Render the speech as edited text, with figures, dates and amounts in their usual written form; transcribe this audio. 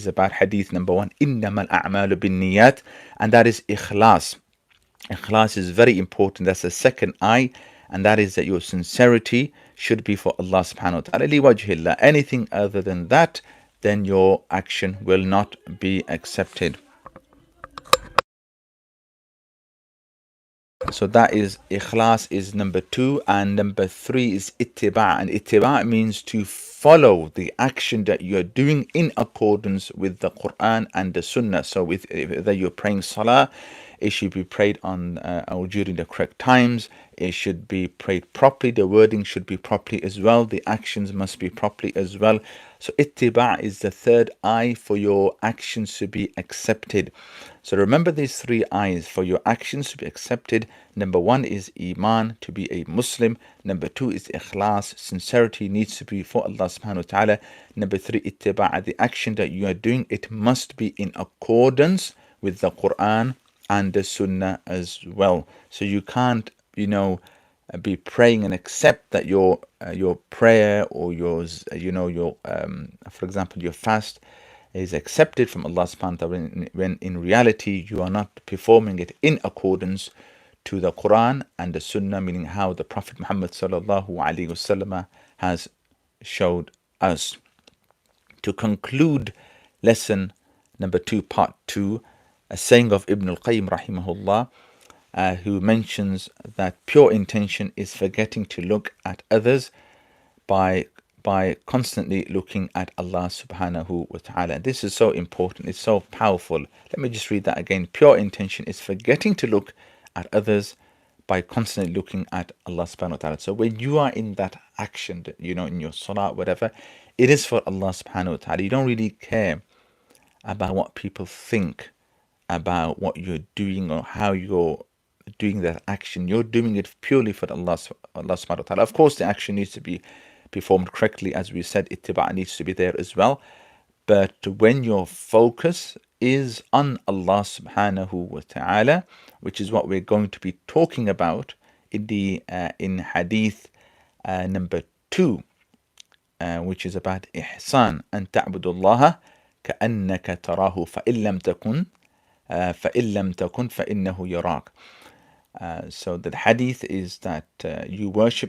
is about hadith number 1, إِنَّمَا الْأَعْمَالُ بِالنِّيَّاتِ, and that is ikhlas. Ikhlas is very important. That's the second I, and that is that your sincerity should be for Allah subhanahu wa ta'ala. لِوَجْهِ. Anything other than that, then your action will not be accepted. So that is ikhlas is number 2, and number 3 is ittiba', and ittiba' means to follow the action that you are doing in accordance with the Quran and the Sunnah. So whether you're praying salah, it should be prayed on or during the correct times. It should be prayed properly. The wording should be properly as well. The actions must be properly as well. So ittiba' is the third I for your actions to be accepted. So remember these 3 I's for your actions to be accepted. Number 1 is Iman, to be a Muslim. Number 2 is Ikhlas, sincerity needs to be for Allah subhanahu wa ta'ala. Number 3, Ittiba', the action that you are doing, it must be in accordance with the Quran and the Sunnah as well. So you can't, be praying and accept that your prayer or yours, for example, your fast is accepted from Allah subhanahu wa ta'ala when in reality you are not performing it in accordance to the Quran and the Sunnah, meaning how the Prophet Muhammad sallallahu alaihi wasallam has showed us. To conclude lesson number 2, part 2, a saying of Ibn al-Qayyim rahimahullah, who mentions that pure intention is forgetting to look at others by constantly looking at Allah subhanahu wa ta'ala. This is so important, it's so powerful. Let me just read that again. Pure intention is forgetting to look at others by constantly looking at Allah subhanahu wa ta'ala. So when you are in that action, in your salah, whatever, it is for Allah subhanahu wa ta'ala. You don't really care about what people think about what you're doing or how you're doing that action. You're doing it purely for Allah subhanahu wa ta'ala. Of course, the action needs to be performed correctly. As we said, ittiba' needs to be there as well. But when your focus is on Allah subhanahu wa ta'ala, which is what we're going to be talking about in hadith number 2, which is about ihsan, an ta'budullaha ka'annaka tarahu fa'in lam takun fa'innahu yarak. So the hadith is that you worship